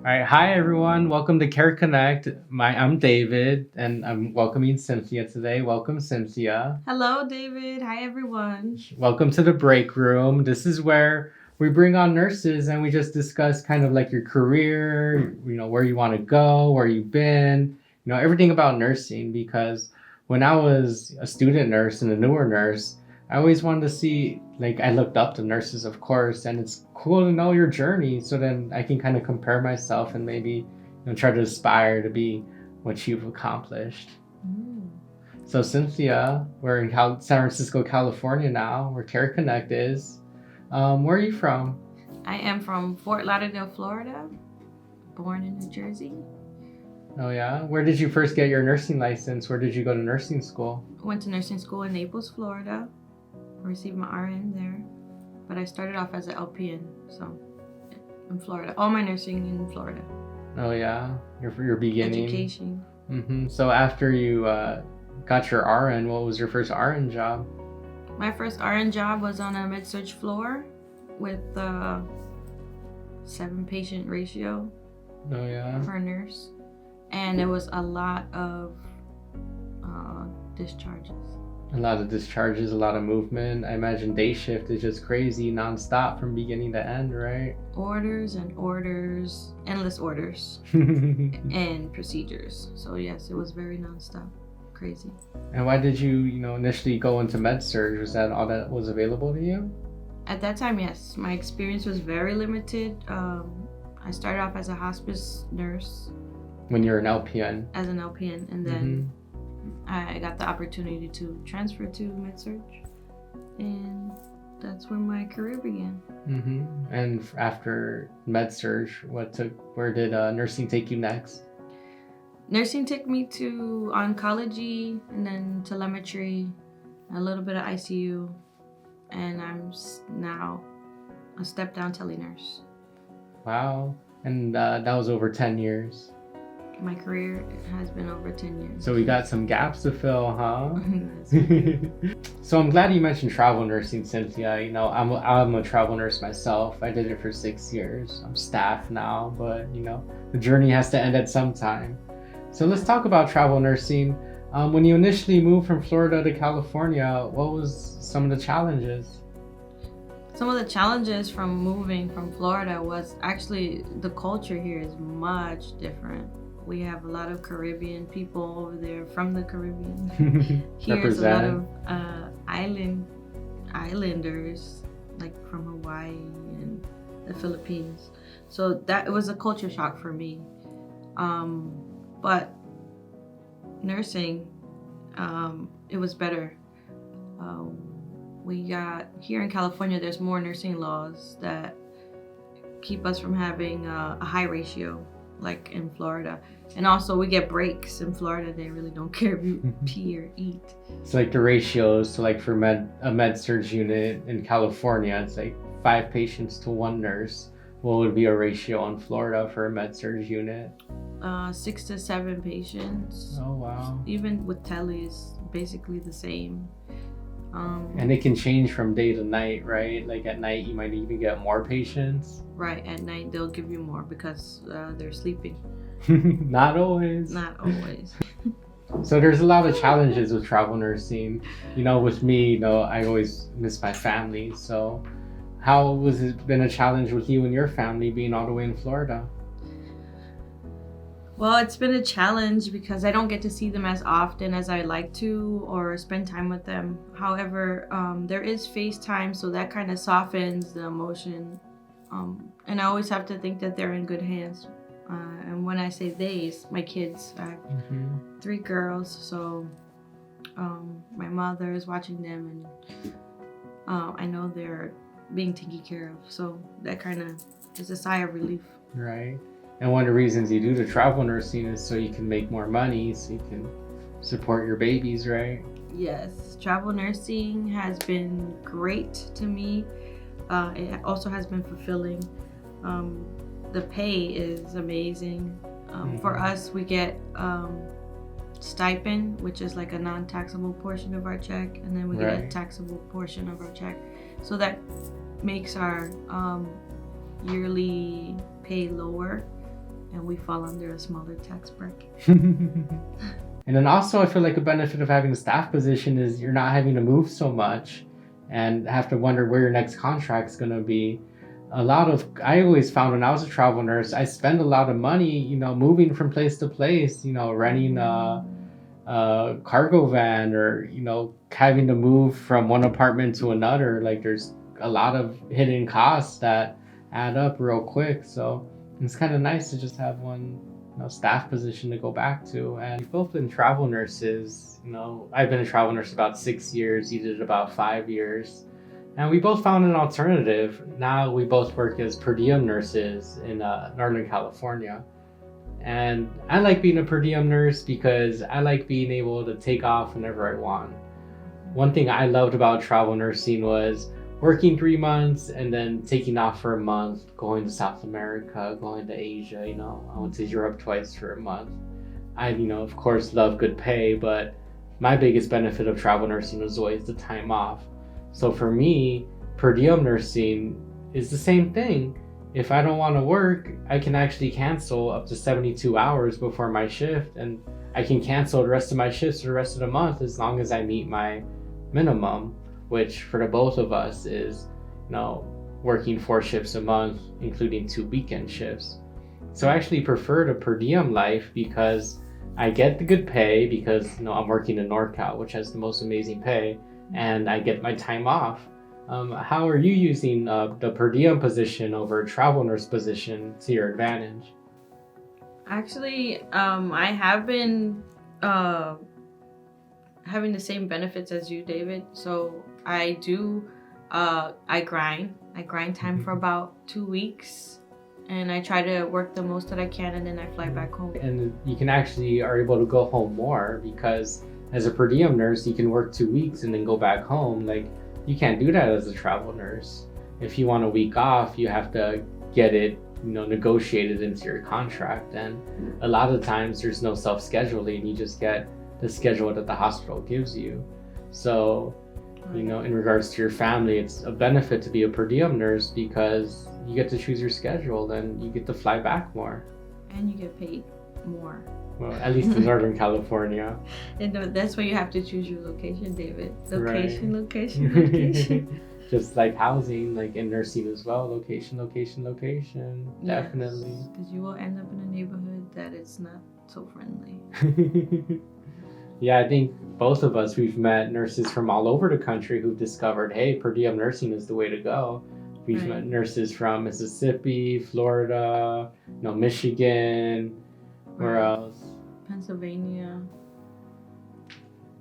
All right, hi everyone. Welcome to Care Connect. I'm David, and I'm welcoming Cynthia today. Welcome, Cynthia. Hello, David. Hi, everyone. Welcome to the break room. This is where we bring on nurses and we just discuss kind of like your career, where you want to go, where you've been, everything about nursing. Because when I was a student nurse and a newer nurse, I always wanted to see, like, I looked up to nurses, of course, and it's cool to know your journey so then I can kind of compare myself and maybe, try to aspire to be what you've accomplished. So, Cynthia, we're in San Francisco, California now, where Care Connect is. Where are you from? I am from Fort Lauderdale, Florida, born in New Jersey. Oh, yeah? Where did you first get your nursing license? Where did you go to nursing school? Went to nursing school in Naples, Florida. Received my RN there. But I started off as an LPN, so in Florida. All my nursing in Florida. Oh, yeah? Your beginning? Education. Mm-hmm. So after you got your RN, what was your first RN job? My first RN job was on a med-surg floor with a 7-patient ratio. Oh, yeah? For a nurse. And it was a lot of discharges. A lot of discharges, a lot of movement. I imagine day shift is just crazy, nonstop from beginning to end, right? Orders and orders, endless orders, and procedures. So yes, it was very nonstop, crazy. And why did you, initially go into med-surg? Was that all that was available to you? At that time, yes. My experience was very limited. I started off as a hospice nurse. When you're an LPN? As an LPN, and then I got the opportunity to transfer to med-surg, and that's where my career began. And after med-surg, where did nursing take you next? Nursing took me to oncology, and then telemetry, a little bit of ICU, and I'm now a step-down tele-nurse. Wow. And that was over 10 years. My career has been over 10 years. So we got some gaps to fill, huh? So I'm glad you mentioned travel nursing, Cynthia. I'm a travel nurse myself. I did it for 6 years. I'm staff now, but the journey has to end at some time. So let's talk about travel nursing. When you initially moved from Florida to California, what was some of the challenges? Some of the challenges from moving from Florida was actually the culture here is much different. We have a lot of Caribbean people over there from the Caribbean. Here's a lot of islanders, like from Hawaii and the Philippines. So it was a culture shock for me. But nursing, it was better. We got here in California, there's more nursing laws that keep us from having a high ratio like in Florida. And also we get breaks in Florida. They really don't care if you pee or eat. It's like the ratios, so like for a med-surg unit in California, it's like 5 patients to 1 nurse. What would be a ratio in Florida for a med-surg unit? 6 to 7 patients. Oh, wow. Even with tele is basically the same. And it can change from day to night, right? Like at night, you might even get more patients. Right, at night they'll give you more because they're sleeping. Not always. Not always. So there's a lot of challenges with travel nursing. With me, I always miss my family. So how was it been a challenge with you and your family being all the way in Florida? Well, it's been a challenge because I don't get to see them as often as I like to or spend time with them. However, there is FaceTime, so that kind of softens the emotion. And I always have to think that they're in good hands. And when I say they, it's my kids. I have 3 girls, so my mother is watching them, and I know they're being taken care of. So that kind of is a sigh of relief. Right. And one of the reasons you do the travel nursing is so you can make more money, so you can support your babies, right? Yes, travel nursing has been great to me. It also has been fulfilling. The pay is amazing. For us, we get stipend, which is like a non-taxable portion of our check, and then we get a taxable portion of our check. So that makes our yearly pay lower. and we fall under a smaller tax bracket. And then also, I feel like a benefit of having a staff position is you're not having to move so much and have to wonder where your next contract's going to be. I always found when I was a travel nurse, I spend a lot of money, moving from place to place, renting a cargo van, or, having to move from one apartment to another. Like, there's a lot of hidden costs that add up real quick. So it's kind of nice to just have one staff position to go back to. And we've both been travel nurses. I've been a travel nurse about 6 years. You did about 5 years. And we both found an alternative. Now we both work as per diem nurses in Northern California. And I like being a per diem nurse because I like being able to take off whenever I want. One thing I loved about travel nursing was working 3 months and then taking off for a month, going to South America, going to Asia. I went to Europe twice for a month. I, of course, love good pay, but my biggest benefit of travel nursing was always the time off. So for me, per diem nursing is the same thing. If I don't want to work, I can actually cancel up to 72 hours before my shift, and I can cancel the rest of my shifts for the rest of the month as long as I meet my minimum, which for the both of us is, working 4 shifts a month, including 2 weekend shifts. So I actually prefer the per diem life because I get the good pay because, I'm working in NorCal, which has the most amazing pay, and I get my time off. How are you using the per diem position over a travel nurse position to your advantage? Actually, I have been having the same benefits as you, David. So I grind time for about 2 weeks, and I try to work the most that I can, and then I fly back home. And you can actually are able to go home more because as a per diem nurse, you can work 2 weeks and then go back home. Like, you can't do that as a travel nurse. If you want a week off, you have to get it, negotiated into your contract. And a lot of times there's no self-scheduling. You just get the schedule that the hospital gives you. So, in regards to your family, it's a benefit to be a per diem nurse because you get to choose your schedule and you get to fly back more. And you get paid more. Well, at least in Northern California. And that's why you have to choose your location, David. Location, Right. location. Just like housing, like in nursing as well. Location. Definitely. Because you will end up in a neighborhood that is not so friendly. Yeah, I think both of us, we've met nurses from all over the country who've discovered, hey, per diem nursing is the way to go. We've Right. met nurses from Mississippi, Florida, Michigan, where else? Pennsylvania.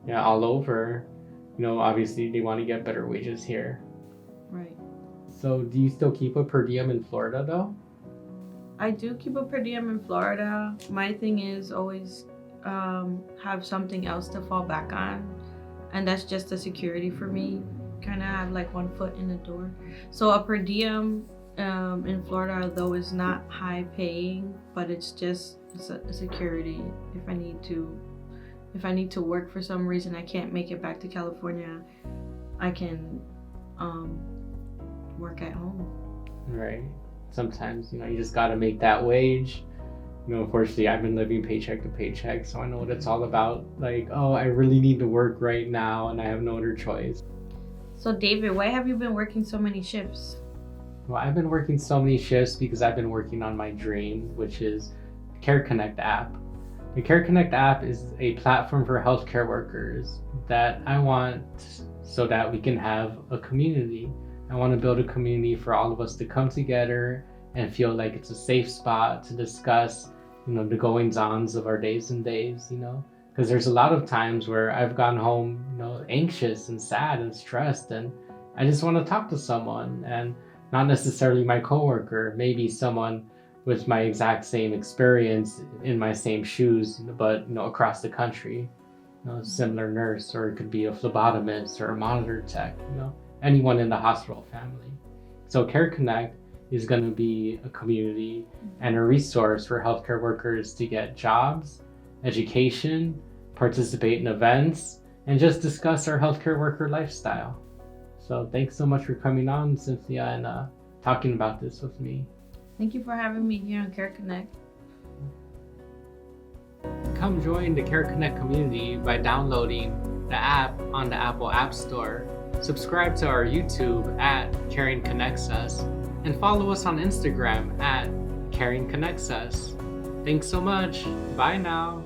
Yeah, all over. Obviously they want to get better wages here. Right. So do you still keep a per diem in Florida though? I do keep a per diem in Florida. My thing is always have something else to fall back on, and that's just the security for me. Kind of have like one foot in the door. So a per diem in Florida, though, is not high paying, but it's just a security. If I need to work for some reason, I can't make it back to California, I can work at home. Right. Sometimes, you just got to make that wage. Unfortunately, I've been living paycheck to paycheck, so I know what it's all about. Like, oh, I really need to work right now, and I have no other choice. So, David, why have you been working so many shifts? Well, I've been working so many shifts because I've been working on my dream, which is Care Connect app. The Care Connect app is a platform for healthcare workers that I want so that we can have a community. I want to build a community for all of us to come together and feel like it's a safe spot to discuss, the goings-ons of our days and days, because there's a lot of times where I've gone home, anxious and sad and stressed, and I just want to talk to someone, and not necessarily my coworker, maybe someone with my exact same experience in my same shoes, but across the country, similar nurse, or it could be a phlebotomist or a monitor tech, anyone in the hospital family. So Care Connect is going to be a community and a resource for healthcare workers to get jobs, education, participate in events, and just discuss our healthcare worker lifestyle. So thanks so much for coming on, Cynthia, and talking about this with me. Thank you for having me here on Care Connect. Come join the Care Connect community by downloading the app on the Apple App Store. Subscribe to our YouTube at Caring Connects Us, and follow us on Instagram at Caring Connects Us. Thanks so much. Bye now.